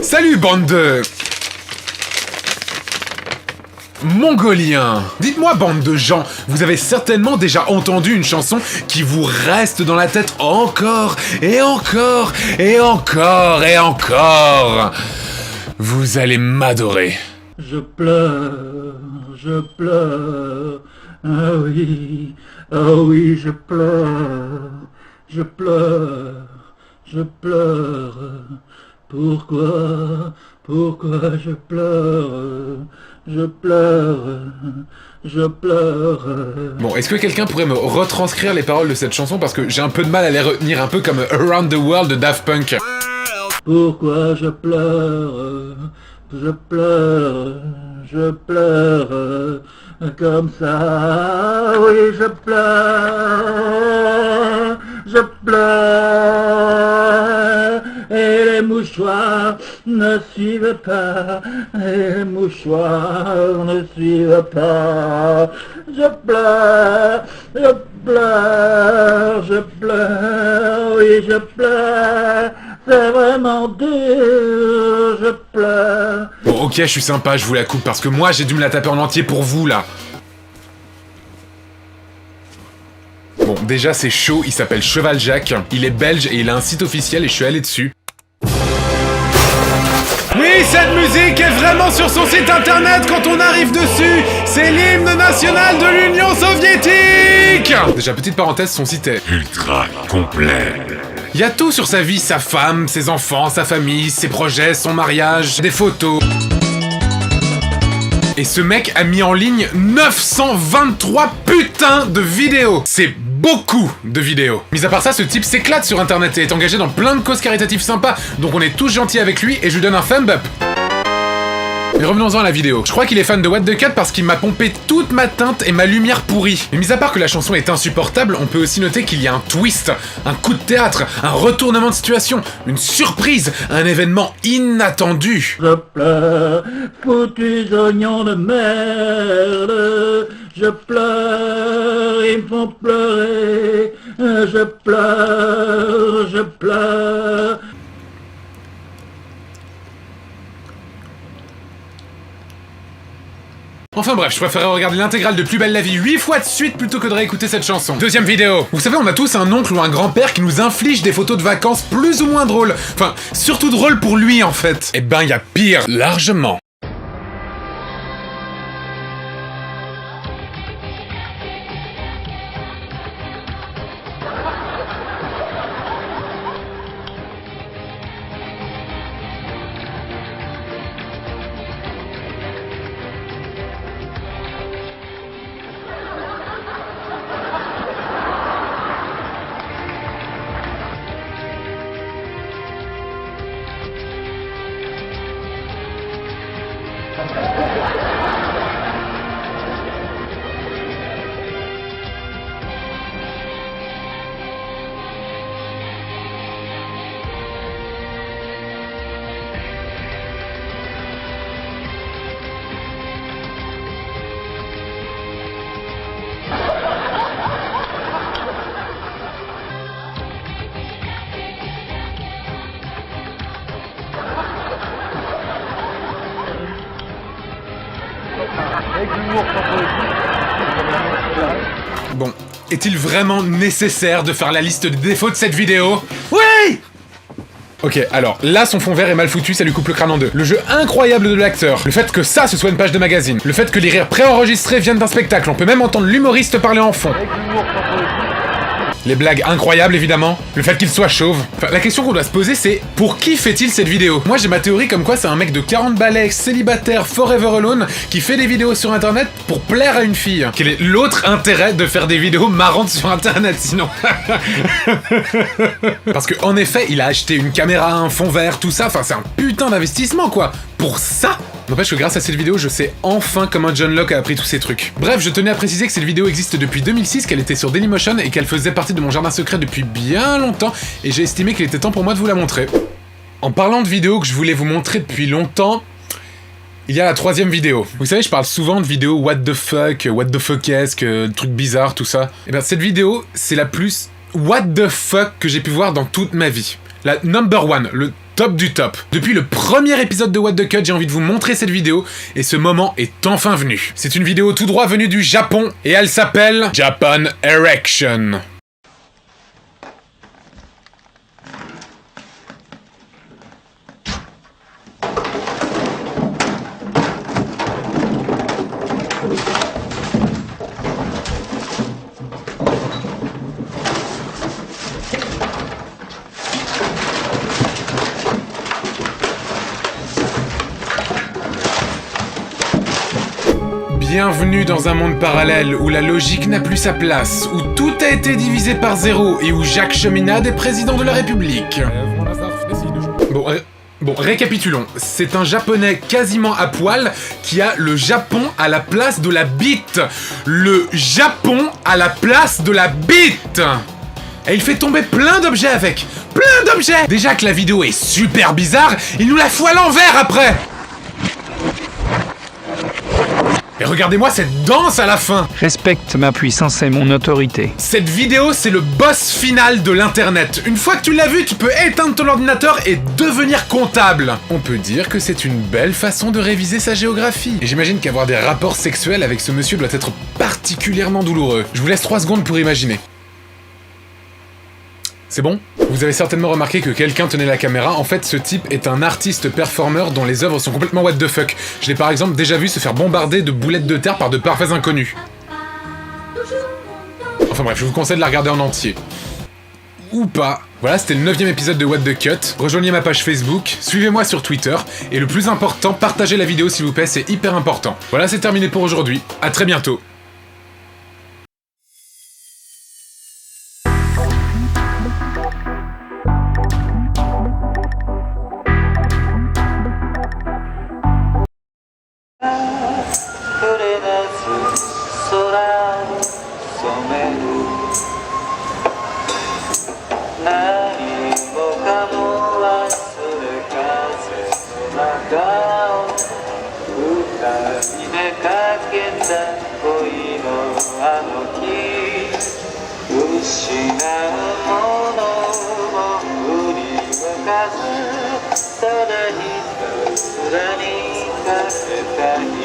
Salut bande de... Mongoliens. Dites-moi bande de gens, vous avez certainement déjà entendu une chanson qui vous reste dans la tête encore et encore et encore et encore. Vous allez m'adorer. Je pleure, ah oui, je pleure, je pleure, pourquoi je pleure, je pleure. Bon, est-ce que quelqu'un pourrait me retranscrire les paroles de cette chanson parce que j'ai un peu de mal à les retenir, un peu comme Around the World de Daft Punk. Pourquoi je pleure, comme ça, oui je pleure, et les mouchoirs ne suivent pas, et les mouchoirs ne suivent pas, je pleure, oui je pleure. C'est vraiment dur, je pleure. Bon, ok, je suis sympa, je vous la coupe parce que moi j'ai dû me la taper en entier pour vous là. Bon, déjà c'est chaud, il s'appelle Cheval Jacques, il est belge et il a un site officiel et je suis allé dessus. Oui, cette musique est vraiment sur son site internet quand on arrive dessus. C'est l'hymne national de l'Union soviétique. Déjà, petite parenthèse, son site est ultra complet. Il y a tout sur sa vie, sa femme, ses enfants, sa famille, ses projets, son mariage, des photos. Et ce mec a mis en ligne 923 putains de vidéos. C'est beaucoup de vidéos. Mis à part ça, ce type s'éclate sur internet et est engagé dans plein de causes caritatives sympas. Donc on est tous gentils avec lui et je lui donne un thumb up. Mais revenons-en à la vidéo. Je crois qu'il est fan de What the Cut parce qu'il m'a pompé toute ma teinte et ma lumière pourrie. Mais mis à part que la chanson est insupportable, on peut aussi noter qu'il y a un twist, un coup de théâtre, un retournement de situation, une surprise, un événement inattendu. Je pleure, foutus oignons de merde, je pleure, ils me font pleurer, je pleure. Enfin bref, je préférerais regarder l'intégrale de Plus belle la vie 8 fois de suite plutôt que de réécouter cette chanson. Deuxième vidéo. Vous savez, on a tous un oncle ou un grand-père qui nous inflige des photos de vacances plus ou moins drôles. Enfin, surtout drôles pour lui en fait. Eh ben, il y a pire, largement. Bon, est-il vraiment nécessaire de faire la liste des défauts de cette vidéo? Oui! Ok, alors, là, son fond vert est mal foutu, ça lui coupe le crâne en deux. Le jeu incroyable de l'acteur. Le fait que ça, ce soit une page de magazine. Le fait que les rires préenregistrés viennent d'un spectacle. On peut même entendre l'humoriste parler en fond. Les blagues incroyables, évidemment. Le fait qu'il soit chauve. Enfin, la question qu'on doit se poser, c'est pour qui fait-il cette vidéo? Moi, j'ai ma théorie comme quoi c'est un mec de 40 balais, célibataire, forever alone, qui fait des vidéos sur internet pour plaire à une fille. Quel est l'autre intérêt de faire des vidéos marrantes sur internet, sinon? Parce que, en effet, il a acheté une caméra, un fond vert, tout ça. Enfin, c'est un putain d'investissement, quoi. Pour ça? N'empêche que grâce à cette vidéo, je sais enfin comment John Locke a appris tous ces trucs. Bref, je tenais à préciser que cette vidéo existe depuis 2006, qu'elle était sur Dailymotion et qu'elle faisait partie de mon jardin secret depuis bien longtemps, et j'ai estimé qu'il était temps pour moi de vous la montrer. En parlant de vidéos que je voulais vous montrer depuis longtemps, il y a la troisième vidéo. Vous savez, je parle souvent de vidéos what the fuck-esque, trucs bizarres, tout ça. Et bien cette vidéo, c'est la plus what the fuck que j'ai pu voir dans toute ma vie. La number one, le top du top. Depuis le premier épisode de What the Cut, j'ai envie de vous montrer cette vidéo, et ce moment est enfin venu. C'est une vidéo tout droit venue du Japon, et elle s'appelle Japan Erection. Bienvenue dans un monde parallèle où la logique n'a plus sa place, où tout a été divisé par zéro et où Jacques Cheminade est président de la République. Bon, récapitulons. C'est un japonais quasiment à poil qui a le Japon à la place de la bite. Le Japon à la place de la bite. Et il fait tomber plein d'objets avec. Plein d'objets. Déjà que la vidéo est super bizarre, il nous la fout à l'envers après. Et regardez-moi cette danse à la fin! Respecte ma puissance et mon autorité. Cette vidéo, c'est le boss final de l'internet. Une fois que tu l'as vu, tu peux éteindre ton ordinateur et devenir comptable. On peut dire que c'est une belle façon de réviser sa géographie. Et j'imagine qu'avoir des rapports sexuels avec ce monsieur doit être particulièrement douloureux. Je vous laisse 3 secondes pour imaginer. C'est bon? Vous avez certainement remarqué que quelqu'un tenait la caméra. En fait, ce type est un artiste-performeur dont les œuvres sont complètement what the fuck. Je l'ai par exemple déjà vu se faire bombarder de boulettes de terre par de parfaits inconnus. Enfin bref, je vous conseille de la regarder en entier. Ou pas. Voilà, c'était le 9e épisode de What the Cut. Rejoignez ma page Facebook, suivez-moi sur Twitter, et le plus important, partagez la vidéo s'il vous plaît, c'est hyper important. Voilà, c'est terminé pour aujourd'hui. À très bientôt.ただひたすらにかせた日